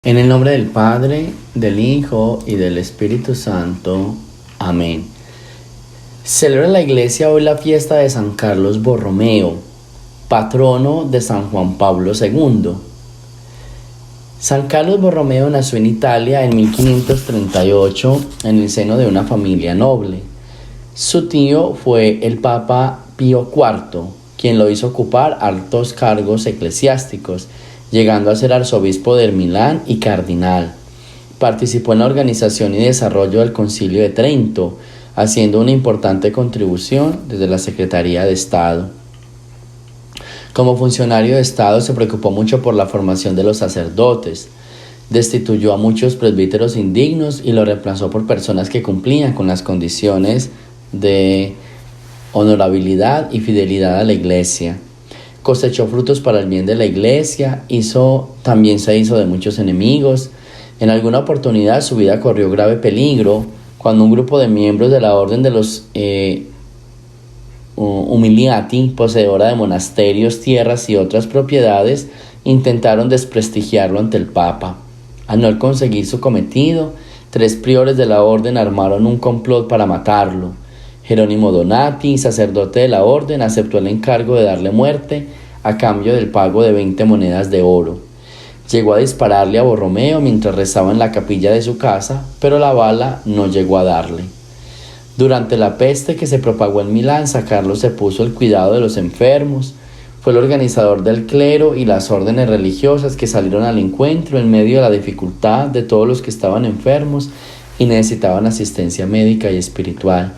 En el nombre del Padre, del Hijo y del Espíritu Santo. Amén. Celebra la Iglesia hoy la fiesta de San Carlos Borromeo, patrono de San Juan Pablo II. San Carlos Borromeo nació en Italia en 1538 en el seno de una familia noble. Su tío fue el Papa Pío IV, quien lo hizo ocupar altos cargos eclesiásticos, llegando a ser arzobispo de Milán y cardinal. Participó en la organización y desarrollo del Concilio de Trento, haciendo una importante contribución desde la Secretaría de Estado. Como funcionario de Estado se preocupó mucho por la formación de los sacerdotes, destituyó a muchos presbíteros indignos y lo reemplazó por personas que cumplían con las condiciones de honorabilidad y fidelidad a la Iglesia. Cosechó frutos para el bien de la Iglesia, también se hizo de muchos enemigos. En alguna oportunidad su vida corrió grave peligro cuando un grupo de miembros de la orden de los Umiliati, poseedora de monasterios, tierras y otras propiedades, intentaron desprestigiarlo ante el Papa. Al no conseguir su cometido, 3 priores de la orden armaron un complot para matarlo. Jerónimo Donati, sacerdote de la orden, aceptó el encargo de darle muerte a cambio del pago de 20 monedas de oro. Llegó a dispararle a Borromeo mientras rezaba en la capilla de su casa, pero la bala no llegó a darle. Durante la peste que se propagó en Milán, San Carlos se puso el cuidado de los enfermos. Fue el organizador del clero y las órdenes religiosas que salieron al encuentro en medio de la dificultad de todos los que estaban enfermos y necesitaban asistencia médica y espiritual.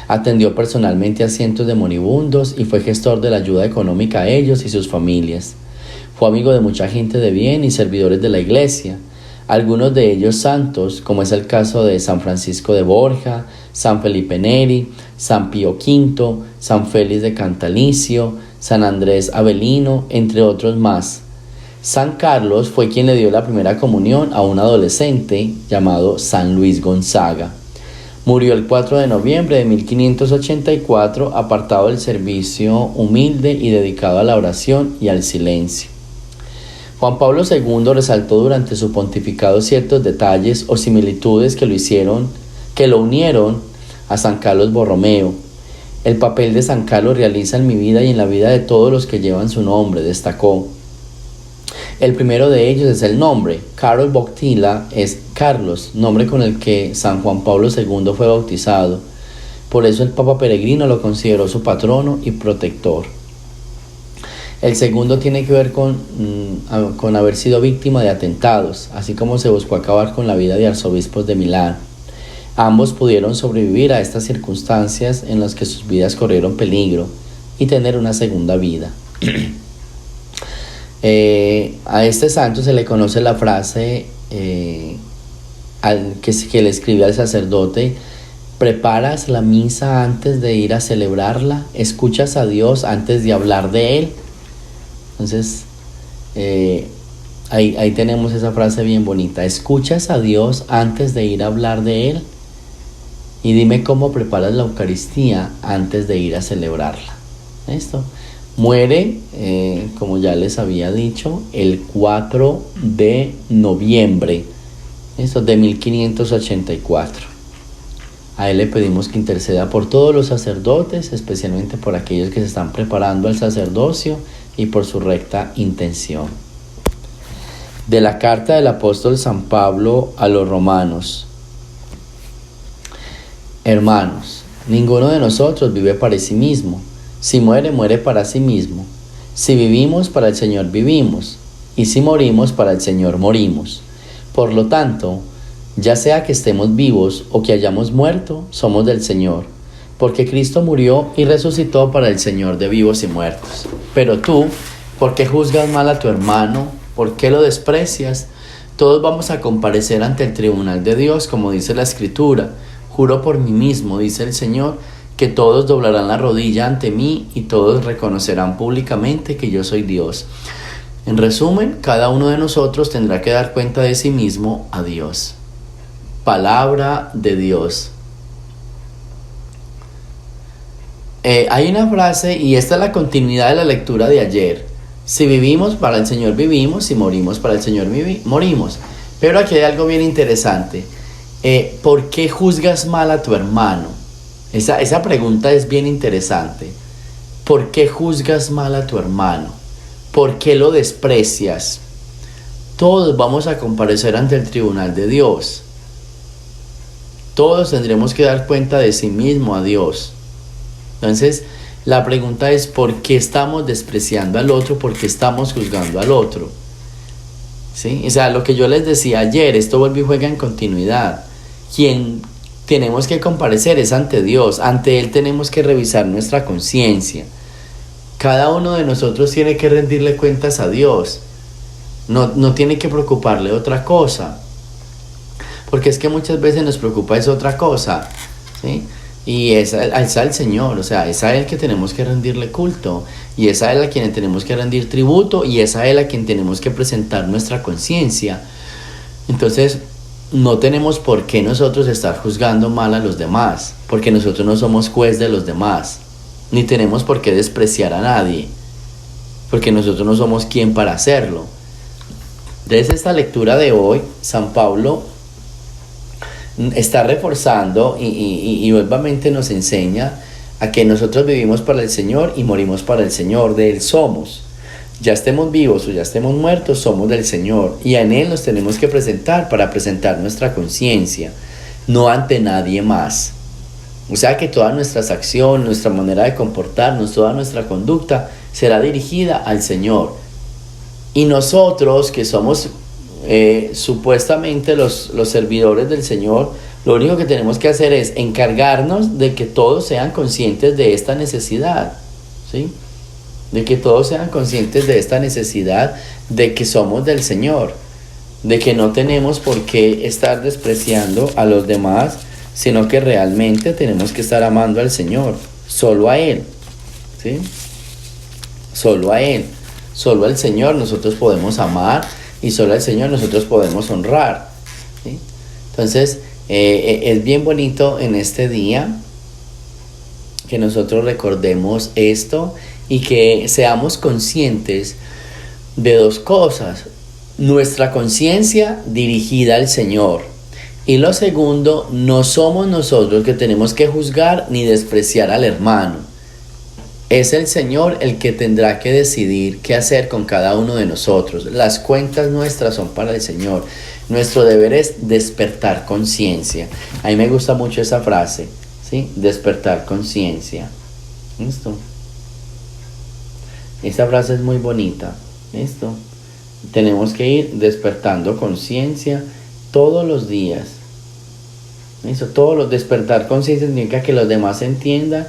Atendió personalmente a cientos de moribundos y fue gestor de la ayuda económica a ellos y sus familias. Fue amigo de mucha gente de bien y servidores de la Iglesia, algunos de ellos santos, como es el caso de San Francisco de Borja, San Felipe Neri, San Pío V, San Félix de Cantalicio, San Andrés Avelino, entre otros más. San Carlos fue quien le dio la primera comunión a un adolescente llamado San Luis Gonzaga. Murió el 4 de noviembre de 1584, apartado del servicio humilde y dedicado a la oración y al silencio. Juan Pablo II resaltó durante su pontificado ciertos detalles o similitudes que lo unieron a San Carlos Borromeo. El papel de San Carlos realiza en mi vida y en la vida de todos los que llevan su nombre, destacó. El primero de ellos es el nombre. Karol Wojtyła es Carlos, nombre con el que San Juan Pablo II fue bautizado. Por eso el Papa Peregrino lo consideró su patrono y protector. El segundo tiene que ver con haber sido víctima de atentados, así como se buscó acabar con la vida de arzobispos de Milán. Ambos pudieron sobrevivir a estas circunstancias en las que sus vidas corrieron peligro y tener una segunda vida. A este santo se le conoce la frase que le escribe al sacerdote: ¿preparas la misa antes de ir a celebrarla? ¿Escuchas a Dios antes de hablar de Él? Entonces, ahí tenemos esa frase bien bonita. ¿Escuchas a Dios antes de ir a hablar de Él? Y dime cómo preparas la Eucaristía antes de ir a celebrarla. ¿Esto? Muere, como ya les había dicho, el 4 de noviembre de 1584. A él le pedimos que interceda por todos los sacerdotes, especialmente por aquellos que se están preparando al sacerdocio y por su recta intención. De la carta del apóstol San Pablo a los romanos. Hermanos, ninguno de nosotros vive para sí mismo. Si muere, muere para sí mismo. Si vivimos, para el Señor vivimos. Y si morimos, para el Señor morimos. Por lo tanto, ya sea que estemos vivos o que hayamos muerto, somos del Señor. Porque Cristo murió y resucitó para el Señor de vivos y muertos. Pero tú, ¿por qué juzgas mal a tu hermano? ¿Por qué lo desprecias? Todos vamos a comparecer ante el tribunal de Dios, como dice la Escritura. Juro por mí mismo, dice el Señor, que todos doblarán la rodilla ante mí y todos reconocerán públicamente que yo soy Dios. En resumen, cada uno de nosotros tendrá que dar cuenta de sí mismo a Dios. Palabra de Dios. Hay una frase, y esta es la continuidad de la lectura de ayer. Si vivimos, para el Señor vivimos, si morimos, para el Señor morimos. Pero aquí hay algo bien interesante. ¿Por qué juzgas mal a tu hermano? Esa pregunta es bien interesante. ¿Por qué juzgas mal a tu hermano? ¿Por qué lo desprecias? Todos vamos a comparecer ante el tribunal de Dios. Todos tendremos que dar cuenta de sí mismo a Dios. Entonces, la pregunta es: ¿por qué estamos despreciando al otro? ¿Por qué estamos juzgando al otro? ¿Sí? O sea, lo que yo les decía ayer, esto vuelve y juega en continuidad. Quien tenemos que comparecer es ante Dios. Ante Él tenemos que revisar nuestra conciencia. Cada uno de nosotros tiene que rendirle cuentas a Dios. No tiene que preocuparle otra cosa. Porque es que muchas veces nos preocupa es otra cosa, ¿sí? Y es al Señor, o sea, es a Él que tenemos que rendirle culto, y es a Él a quien tenemos que rendir tributo, y es a Él a quien tenemos que presentar nuestra conciencia. Entonces, no tenemos por qué nosotros estar juzgando mal a los demás, porque nosotros no somos juez de los demás, ni tenemos por qué despreciar a nadie, porque nosotros no somos quien para hacerlo. Desde esta lectura de hoy, San Pablo está reforzando y nuevamente nos enseña a que nosotros vivimos para el Señor y morimos para el Señor. De Él somos. Ya estemos vivos o ya estemos muertos, somos del Señor, y en Él nos tenemos que presentar para presentar nuestra conciencia, no ante nadie más. O sea que todas nuestras acciones, nuestra manera de comportarnos, toda nuestra conducta será dirigida al Señor. Y nosotros, que somos supuestamente los servidores del Señor, lo único que tenemos que hacer es encargarnos de que todos sean conscientes de esta necesidad, ¿sí? De que todos sean conscientes de esta necesidad, de que somos del Señor, de que no tenemos por qué estar despreciando a los demás, sino que realmente tenemos que estar amando al Señor, solo a Él, ¿sí? Solo a Él, solo al Señor nosotros podemos amar, y solo al Señor nosotros podemos honrar, ¿sí? Entonces, es bien bonito en este día que nosotros recordemos esto y que seamos conscientes de dos cosas: nuestra conciencia dirigida al Señor, y lo segundo, no somos nosotros que tenemos que juzgar ni despreciar al hermano. Es el Señor el que tendrá que decidir qué hacer con cada uno de nosotros. Las cuentas nuestras son para el Señor. Nuestro deber es despertar conciencia. A mí me gusta mucho esa frase, ¿sí? Despertar conciencia. ¿Listo? Esta frase es muy bonita. ¿Listo? Tenemos que ir despertando conciencia todos los días. ¿Listo? Despertar conciencia significa que los demás entiendan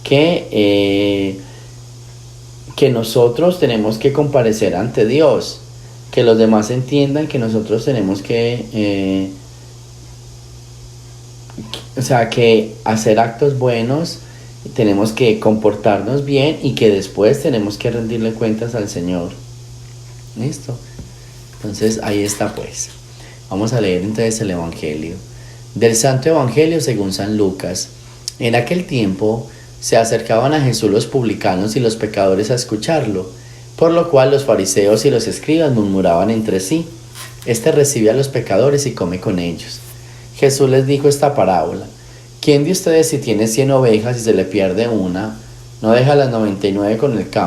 que nosotros tenemos que comparecer ante Dios, que los demás entiendan que nosotros tenemos que hacer actos buenos, tenemos que comportarnos bien y que después tenemos que rendirle cuentas al Señor. ¿Listo? Entonces ahí está pues. Vamos a leer entonces el Evangelio. Del Santo Evangelio según San Lucas. En aquel tiempo se acercaban a Jesús los publicanos y los pecadores a escucharlo, por lo cual los fariseos y los escribas murmuraban entre sí: Este recibe a los pecadores y come con ellos. Jesús les dijo esta parábola: ¿Quién de ustedes, si tiene 100 ovejas y se le pierde una, no deja las 99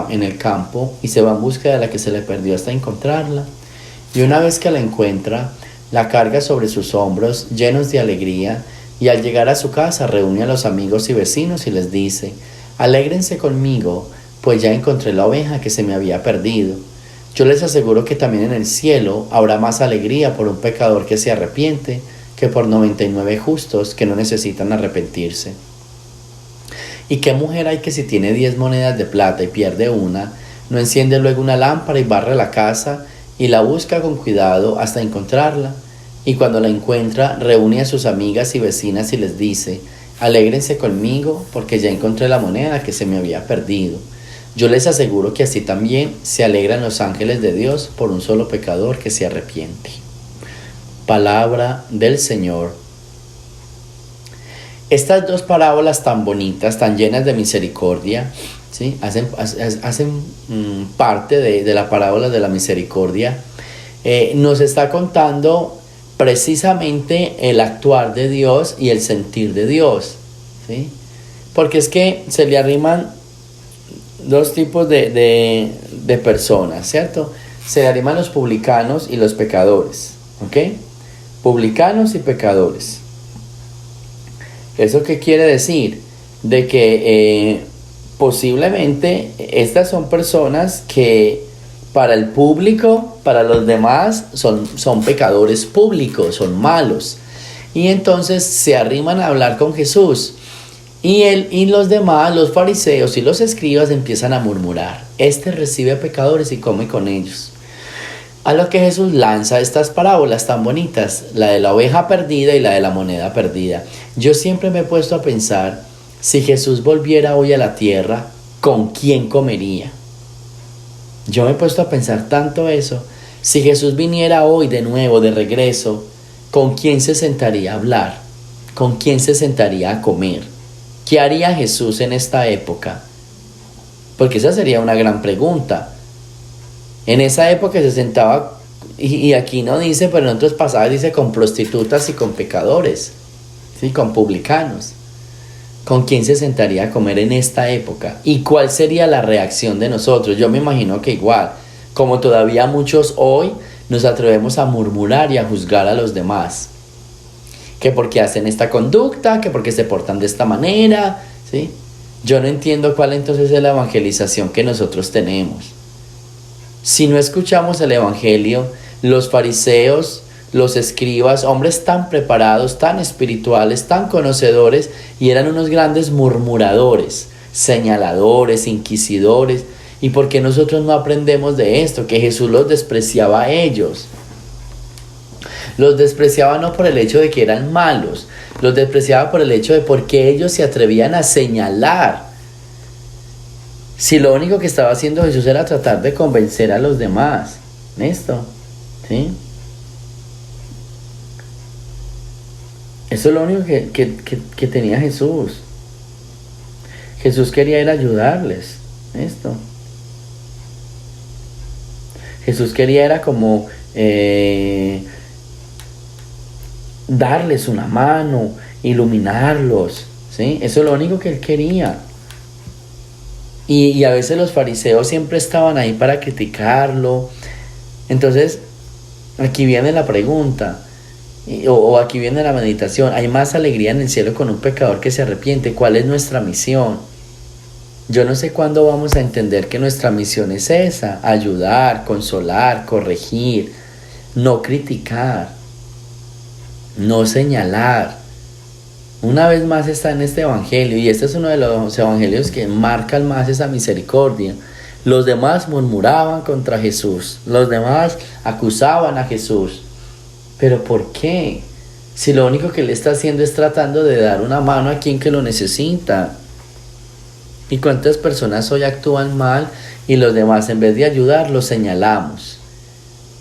en el campo y se va en busca de la que se le perdió hasta encontrarla? Y una vez que la encuentra, la carga sobre sus hombros, llenos de alegría, y al llegar a su casa reúne a los amigos y vecinos y les dice: Alégrense conmigo, pues ya encontré la oveja que se me había perdido. Yo les aseguro que también en el cielo habrá más alegría por un pecador que se arrepiente que por 99 justos que no necesitan arrepentirse. ¿Y qué mujer hay que, si tiene 10 monedas de plata y pierde una, no enciende luego una lámpara y barre la casa y la busca con cuidado hasta encontrarla? Y cuando la encuentra, reúne a sus amigas y vecinas y les dice: Alégrense conmigo, porque ya encontré la moneda que se me había perdido. Yo les aseguro que así también se alegran los ángeles de Dios por un solo pecador que se arrepiente. Palabra del Señor. Estas dos parábolas tan bonitas, tan llenas de misericordia, ¿sí? Hacen parte de la parábola de la misericordia. Nos está contando precisamente el actuar de Dios y el sentir de Dios, ¿sí? Porque es que se le arriman dos tipos de personas, ¿cierto? Se le arriman los publicanos y los pecadores, ¿ok? Publicanos y pecadores. ¿Eso qué quiere decir? De que posiblemente estas son personas que para el público, para los demás, son pecadores públicos, son malos. Y entonces se arriman a hablar con Jesús. Y los demás, los fariseos y los escribas, empiezan a murmurar. Este recibe a pecadores y come con ellos. A lo que Jesús lanza estas parábolas tan bonitas, la de la oveja perdida y la de la moneda perdida. Yo siempre me he puesto a pensar, si Jesús volviera hoy a la tierra, ¿con quién comería? Yo me he puesto a pensar tanto eso. Si Jesús viniera hoy de nuevo, de regreso, ¿con quién se sentaría a hablar? ¿Con quién se sentaría a comer? ¿Qué haría Jesús en esta época? Porque esa sería una gran pregunta. En esa época se sentaba, y aquí no dice, pero en otros pasajes dice con prostitutas y con pecadores, ¿sí? Con publicanos. ¿Con quién se sentaría a comer en esta época? ¿Y cuál sería la reacción de nosotros? Yo me imagino que igual, como todavía muchos hoy, nos atrevemos a murmurar y a juzgar a los demás. Que porque hacen esta conducta, que porque se portan de esta manera, ¿sí? Yo no entiendo cuál entonces es la evangelización que nosotros tenemos. Si no escuchamos el evangelio, los fariseos, los escribas, hombres tan preparados, tan espirituales, tan conocedores, y eran unos grandes murmuradores, señaladores, inquisidores. ¿Y por qué nosotros no aprendemos de esto? Que Jesús los despreciaba a ellos. Los despreciaba no por el hecho de que eran malos, los despreciaba por el hecho de por qué ellos se atrevían a señalar. Si lo único que estaba haciendo Jesús era tratar de convencer a los demás. ¿Esto? ¿Sí? Eso es lo único que tenía Jesús. Jesús quería ir a ayudarles. ¿Esto? Jesús quería era como darles una mano, iluminarlos. ¿Sí? Eso es lo único que él quería. Y a veces los fariseos siempre estaban ahí para criticarlo. Entonces, aquí viene la pregunta, o aquí viene la meditación. Hay más alegría en el cielo con un pecador que se arrepiente. ¿Cuál es nuestra misión? Yo no sé cuándo vamos a entender que nuestra misión es esa: ayudar, consolar, corregir, no criticar, no señalar. Una vez más está en este evangelio, y este es uno de los evangelios que marcan más esa misericordia. Los demás murmuraban contra Jesús, los demás acusaban a Jesús. ¿Pero por qué? Si lo único que él está haciendo es tratando de dar una mano a quien que lo necesita. ¿Y cuántas personas hoy actúan mal y los demás, en vez de ayudar, los señalamos,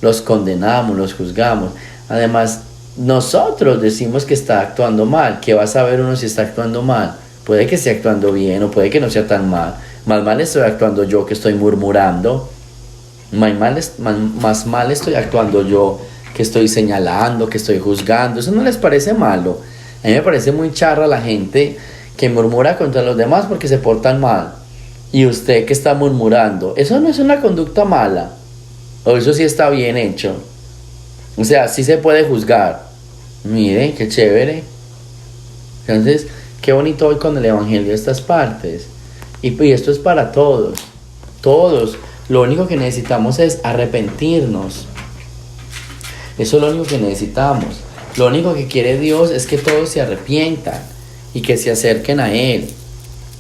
los condenamos, los juzgamos? Además, nosotros decimos que está actuando mal. ¿Qué va a saber uno si está actuando mal? Puede que esté actuando bien o puede que no sea tan mal. Más mal estoy actuando yo, que estoy murmurando. Más mal estoy actuando yo, que estoy señalando, que estoy juzgando. ¿Eso no les parece malo? A mí me parece muy charra la gente que murmura contra los demás porque se portan mal. Y usted que está murmurando, eso no es una conducta mala. O eso sí está bien hecho. O sea, sí se puede juzgar. Mire, qué chévere. Entonces, qué bonito hoy con el evangelio estas partes. Y esto es para todos. Todos. Lo único que necesitamos es arrepentirnos. Eso es lo único que necesitamos. Lo único que quiere Dios es que todos se arrepientan y que se acerquen a Él.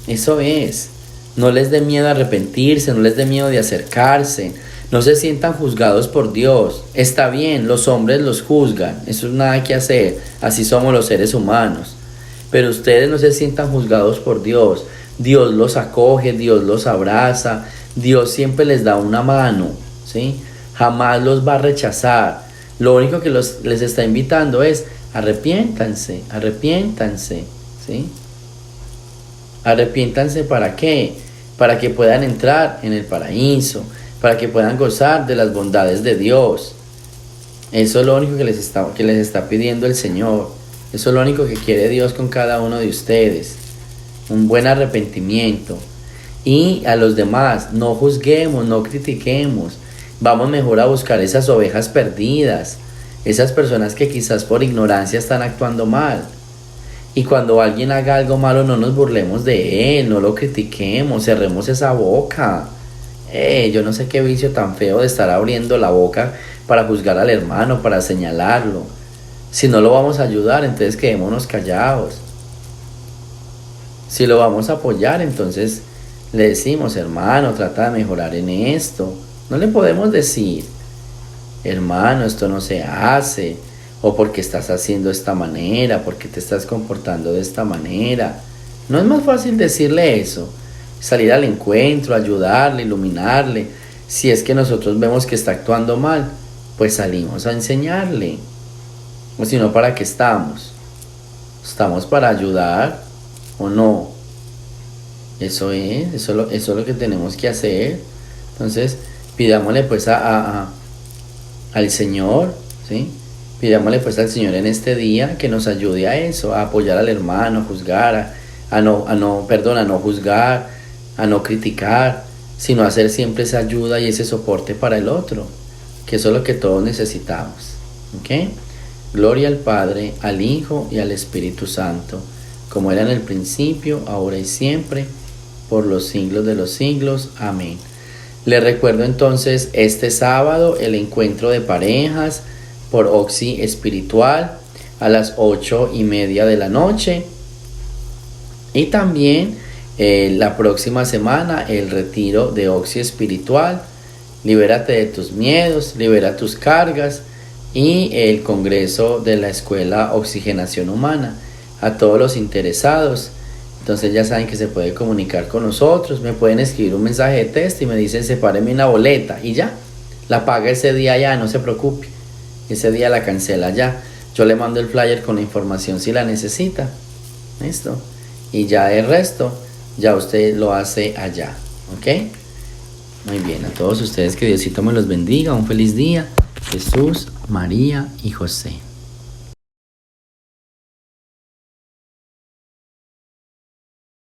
Eso es. No les dé miedo arrepentirse, no les dé miedo de acercarse. No se sientan juzgados por Dios. Está bien, los hombres los juzgan. Eso es nada que hacer. Así somos los seres humanos. Pero ustedes no se sientan juzgados por Dios. Dios los acoge, Dios los abraza. Dios siempre les da una mano, ¿sí? Jamás los va a rechazar. Lo único que les está invitando es arrepiéntanse, ¿sí? Arrepiéntanse, ¿para qué? para que puedan entrar en el paraíso, para que puedan gozar de las bondades de Dios. Eso es lo único que les está pidiendo el Señor. Eso es lo único que quiere Dios con cada uno de ustedes. Un buen arrepentimiento. Y a los demás, no juzguemos, no critiquemos. Vamos mejor a buscar esas ovejas perdidas, esas personas que quizás por ignorancia están actuando mal. Y cuando alguien haga algo malo, no nos burlemos de él, no lo critiquemos, cerremos esa boca. Yo no sé qué vicio tan feo de estar abriendo la boca para juzgar al hermano, para señalarlo. Si no lo vamos a ayudar, entonces quedémonos callados. Si lo vamos a apoyar, entonces le decimos, hermano, trata de mejorar en esto. No le podemos decir, hermano, esto no se hace, o porque estás haciendo de esta manera, porque te estás comportando de esta manera. No es más fácil decirle eso, salir al encuentro, ayudarle, iluminarle. Si es que nosotros vemos que está actuando mal, pues salimos a enseñarle. O si no, ¿para qué estamos? ¿Estamos para ayudar o no? Eso es lo que tenemos que hacer. Entonces, pidámosle pues al Señor, ¿sí? Pidámosle pues al Señor en este día que nos ayude a eso, a apoyar al hermano, a juzgar, a no juzgar, a no criticar, sino a hacer siempre esa ayuda y ese soporte para el otro, que eso es lo que todos necesitamos. ¿Ok? Gloria al Padre, al Hijo y al Espíritu Santo, como era en el principio, ahora y siempre, por los siglos de los siglos. Amén. Les recuerdo entonces este sábado el encuentro de parejas por Oxi Espiritual a las 8:30 de la noche. Y también la próxima semana el retiro de Oxi Espiritual. Libérate de tus miedos, libera tus cargas. Y el congreso de la Escuela Oxigenación Humana. A todos los interesados, entonces ya saben que se puede comunicar con nosotros, me pueden escribir un mensaje de texto y me dicen sepáreme una boleta y ya, la paga ese día ya, no se preocupe, ese día la cancela ya, yo le mando el flyer con la información si la necesita, listo, y ya el resto, ya usted lo hace allá, ¿ok? Muy bien, a todos ustedes que Diosito me los bendiga, un feliz día, Jesús, María y José.